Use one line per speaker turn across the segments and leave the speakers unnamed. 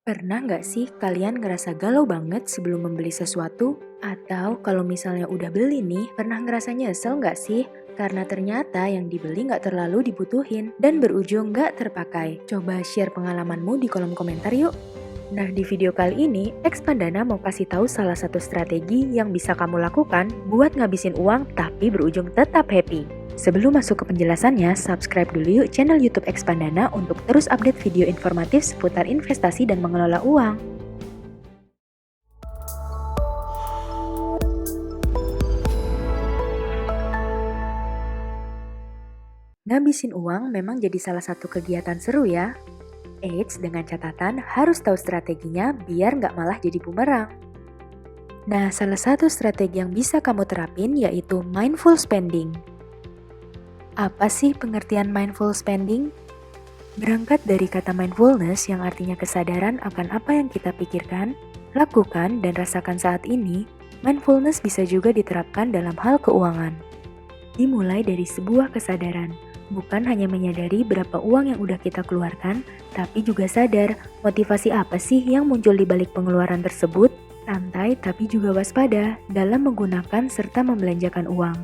Pernah nggak sih kalian ngerasa galau banget sebelum membeli sesuatu? Atau kalau misalnya udah beli nih, pernah ngerasa nyesel nggak sih? Karena ternyata yang dibeli nggak terlalu dibutuhin dan berujung nggak terpakai. Coba share pengalamanmu di kolom komentar yuk. Nah, di video kali ini, Expandana mau kasih tahu salah satu strategi yang bisa kamu lakukan buat ngabisin uang tapi berujung tetap happy. Sebelum masuk ke penjelasannya, subscribe dulu yuk channel YouTube Expandana untuk terus update video informatif seputar investasi dan mengelola uang. Ngabisin uang memang jadi salah satu kegiatan seru ya. Eits, dengan catatan harus tahu strateginya biar nggak malah jadi bumerang. Nah, salah satu strategi yang bisa kamu terapin yaitu mindful spending. Apa sih pengertian mindful spending? Berangkat dari kata mindfulness yang artinya kesadaran akan apa yang kita pikirkan, lakukan, dan rasakan saat ini, mindfulness bisa juga diterapkan dalam hal keuangan. Dimulai dari sebuah kesadaran, bukan hanya menyadari berapa uang yang udah kita keluarkan, tapi juga sadar motivasi apa sih yang muncul di balik pengeluaran tersebut, santai tapi juga waspada dalam menggunakan serta membelanjakan uang,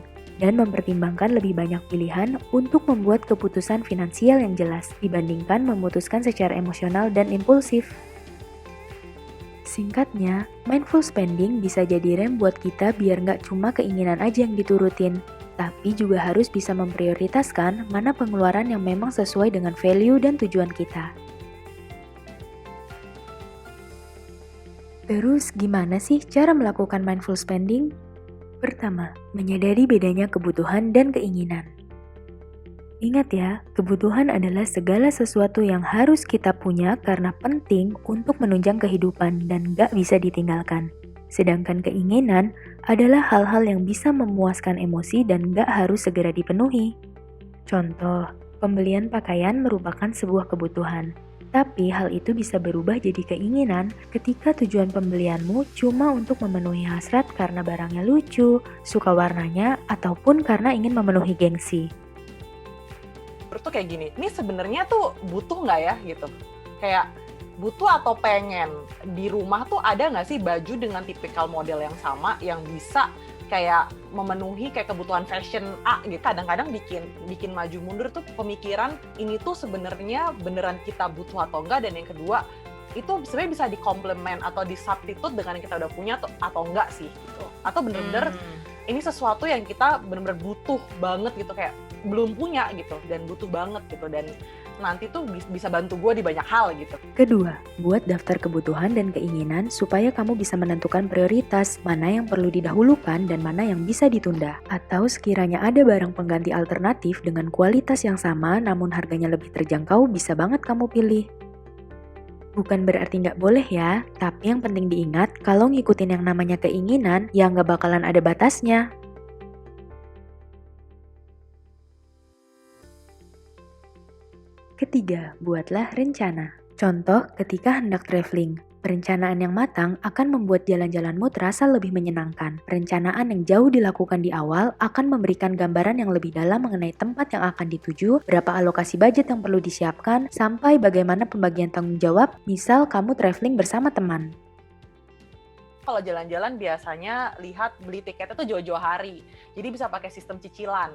dan mempertimbangkan lebih banyak pilihan untuk membuat keputusan finansial yang jelas dibandingkan memutuskan secara emosional dan impulsif. Singkatnya, mindful spending bisa jadi rem buat kita biar nggak cuma keinginan aja yang diturutin, tapi juga harus bisa memprioritaskan mana pengeluaran yang memang sesuai dengan value dan tujuan kita. Terus gimana sih cara melakukan mindful spending? Pertama, menyadari bedanya kebutuhan dan keinginan. Ingat ya, kebutuhan adalah segala sesuatu yang harus kita punya karena penting untuk menunjang kehidupan dan gak bisa ditinggalkan. Sedangkan keinginan adalah hal-hal yang bisa memuaskan emosi dan gak harus segera dipenuhi. Contoh, pembelian pakaian merupakan sebuah kebutuhan. Tapi hal itu bisa berubah jadi keinginan ketika tujuan pembelianmu cuma untuk memenuhi hasrat karena barangnya lucu, suka warnanya, ataupun karena ingin memenuhi gengsi.
Menurut tuh kayak gini, ini sebenarnya tuh butuh nggak ya gitu? Kayak butuh atau pengen? Di rumah tuh ada nggak sih baju dengan tipikal model yang sama yang bisa kayak memenuhi kayak kebutuhan fashion A gitu. Kadang-kadang bikin maju mundur tuh pemikiran ini tuh sebenarnya beneran kita butuh atau enggak, dan yang kedua itu sebenarnya bisa dikomplement atau disubstitute dengan yang kita udah punya atau enggak sih gitu. Atau bener-bener ini sesuatu yang kita bener-bener butuh banget gitu, kayak belum punya gitu dan butuh banget gitu, dan nanti tuh bisa bantu gue di banyak hal gitu.
Kedua, buat daftar kebutuhan dan keinginan supaya kamu bisa menentukan prioritas mana yang perlu didahulukan dan mana yang bisa ditunda. Atau sekiranya ada barang pengganti alternatif dengan kualitas yang sama namun harganya lebih terjangkau, bisa banget kamu pilih. Bukan berarti nggak boleh ya, tapi yang penting diingat kalau ngikutin yang namanya keinginan, ya nggak bakalan ada batasnya. Ketiga, buatlah rencana. Contoh, ketika hendak traveling, perencanaan yang matang akan membuat jalan-jalanmu terasa lebih menyenangkan. Perencanaan yang jauh dilakukan di awal akan memberikan gambaran yang lebih dalam mengenai tempat yang akan dituju, berapa alokasi budget yang perlu disiapkan, sampai bagaimana pembagian tanggung jawab, misal kamu traveling bersama teman.
Kalau jalan-jalan biasanya beli tiketnya tuh jauh-jauh hari, jadi bisa pakai sistem cicilan.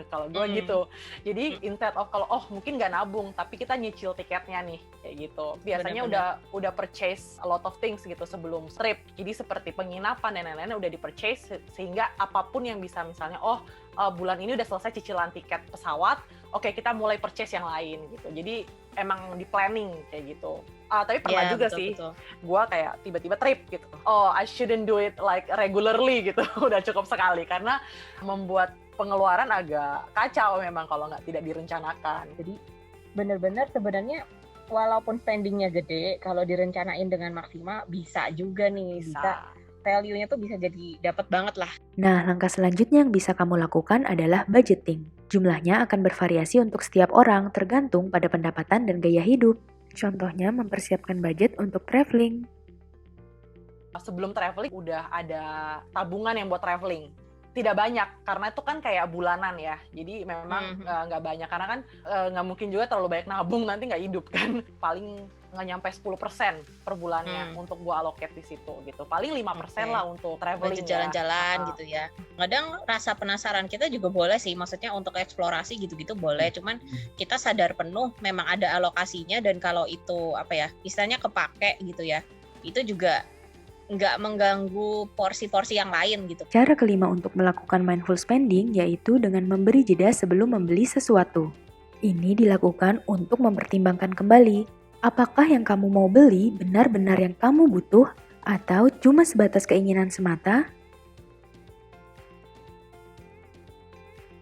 Kalau gue gitu, jadi instead of kalau mungkin nggak nabung tapi kita nyicil tiketnya nih kayak gitu. Biasanya udah purchase a lot of things gitu sebelum trip, jadi seperti penginapan dan lain-lain udah di purchase, sehingga apapun yang bisa misalnya bulan ini udah selesai cicilan tiket pesawat, oke kita mulai purchase yang lain gitu. Jadi emang di planning kayak gitu. Tapi pernah juga betul, sih, gue kayak tiba-tiba trip gitu. I shouldn't do it like regularly gitu. Udah cukup sekali karena membuat pengeluaran agak kacau memang kalau tidak direncanakan.
Jadi benar-benar sebenarnya walaupun spendingnya gede, kalau direncanain dengan maksimal bisa juga nih, bisa value-nya tuh bisa jadi dapat banget lah.
Nah, langkah selanjutnya yang bisa kamu lakukan adalah budgeting. Jumlahnya akan bervariasi untuk setiap orang tergantung pada pendapatan dan gaya hidup. Contohnya mempersiapkan budget untuk traveling.
Sebelum traveling udah ada tabungan yang buat traveling. tidak banyak karena itu kan kayak bulanan ya, jadi memang nggak banyak karena kan nggak mungkin juga terlalu banyak nabung nanti nggak hidup kan. Paling nggak nyampe 10% per bulannya untuk gue allocate di situ gitu. Paling 5% lah untuk traveling,
jalan-jalan gitu ya. Kadang rasa penasaran kita juga boleh sih, maksudnya untuk eksplorasi gitu-gitu boleh. Cuman kita sadar penuh memang ada alokasinya, dan kalau itu istilahnya kepake gitu ya, itu juga nggak mengganggu porsi-porsi yang lain gitu.
Cara kelima untuk melakukan mindful spending yaitu dengan memberi jeda sebelum membeli sesuatu. Ini dilakukan untuk mempertimbangkan kembali apakah yang kamu mau beli benar-benar yang kamu butuh atau cuma sebatas keinginan semata?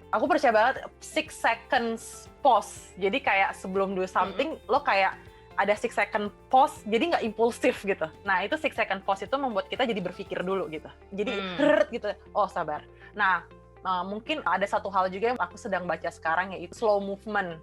Aku percaya banget 6 seconds pause. Jadi kayak sebelum do something, lo kayak ada 6 second pause, jadi nggak impulsif gitu. Nah, itu 6 second pause itu membuat kita jadi berpikir dulu gitu. Jadi gitu, oh sabar. Nah, mungkin ada satu hal juga yang aku sedang baca sekarang, yaitu slow movement.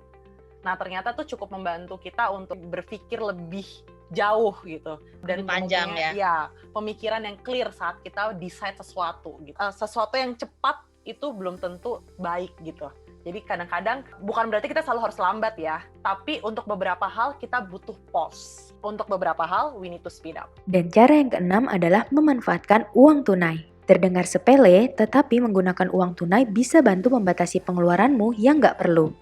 Nah, ternyata tuh cukup membantu kita untuk berpikir lebih jauh gitu. Dan
panjang
ya, pemikiran yang clear saat kita decide sesuatu gitu. Sesuatu yang cepat itu belum tentu baik gitu. Jadi kadang-kadang bukan berarti kita selalu harus lambat ya, tapi untuk beberapa hal kita butuh pause. Untuk beberapa hal we need to speed up.
Dan cara yang keenam adalah memanfaatkan uang tunai. Terdengar sepele, tetapi menggunakan uang tunai bisa bantu membatasi pengeluaranmu yang nggak perlu.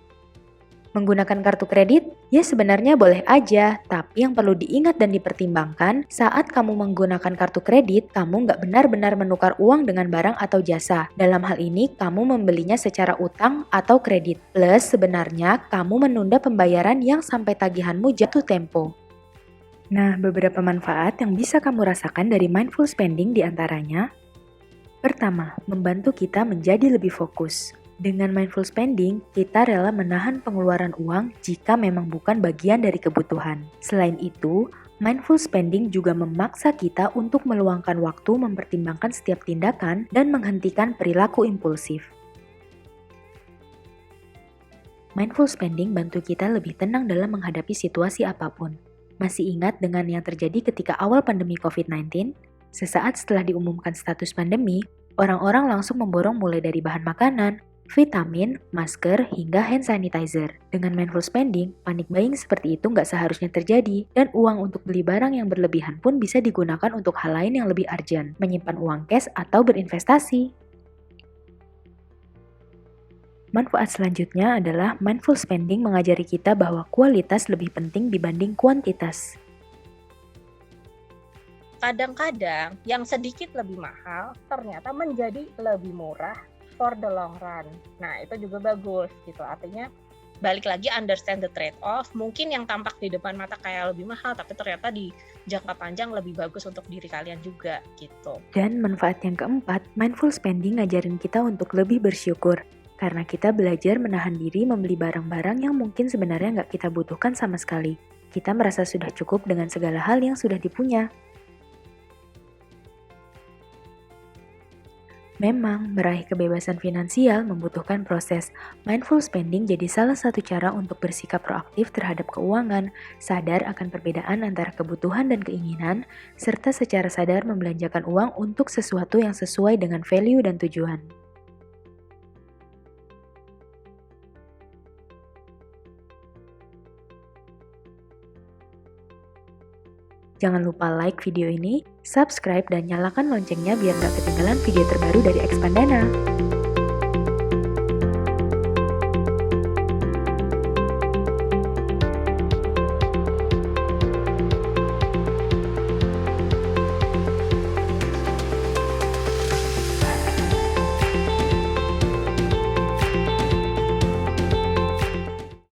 Menggunakan kartu kredit? Ya sebenarnya boleh aja, tapi yang perlu diingat dan dipertimbangkan, saat kamu menggunakan kartu kredit, kamu nggak benar-benar menukar uang dengan barang atau jasa. Dalam hal ini, kamu membelinya secara utang atau kredit. Plus, sebenarnya kamu menunda pembayaran yang sampai tagihanmu jatuh tempo. Nah, beberapa manfaat yang bisa kamu rasakan dari mindful spending diantaranya: pertama, membantu kita menjadi lebih fokus. Dengan mindful spending, kita rela menahan pengeluaran uang jika memang bukan bagian dari kebutuhan. Selain itu, mindful spending juga memaksa kita untuk meluangkan waktu mempertimbangkan setiap tindakan dan menghentikan perilaku impulsif. Mindful spending bantu kita lebih tenang dalam menghadapi situasi apapun. Masih ingat dengan yang terjadi ketika awal pandemi COVID-19? Sesaat setelah diumumkan status pandemi, orang-orang langsung memborong mulai dari bahan makanan, vitamin, masker, hingga hand sanitizer. Dengan mindful spending, panic buying seperti itu nggak seharusnya terjadi, dan uang untuk beli barang yang berlebihan pun bisa digunakan untuk hal lain yang lebih urgent, menyimpan uang cash atau berinvestasi. Manfaat selanjutnya adalah mindful spending mengajari kita bahwa kualitas lebih penting dibanding kuantitas.
Kadang-kadang yang sedikit lebih mahal ternyata menjadi lebih murah for the long run. Nah, itu juga bagus gitu. Artinya balik lagi understand the trade-off. Mungkin yang tampak di depan mata kayak lebih mahal, tapi ternyata di jangka panjang lebih bagus untuk diri kalian juga gitu.
Dan manfaat yang keempat, mindful spending ngajarin kita untuk lebih bersyukur. Karena kita belajar menahan diri membeli barang-barang yang mungkin sebenarnya nggak kita butuhkan sama sekali. Kita merasa sudah cukup dengan segala hal yang sudah dipunya. Memang, meraih kebebasan finansial membutuhkan proses. Mindful spending jadi salah satu cara untuk bersikap proaktif terhadap keuangan, sadar akan perbedaan antara kebutuhan dan keinginan, serta secara sadar membelanjakan uang untuk sesuatu yang sesuai dengan value dan tujuan. Jangan lupa like video ini, subscribe, dan nyalakan loncengnya biar gak ketinggalan video terbaru dari Expandana.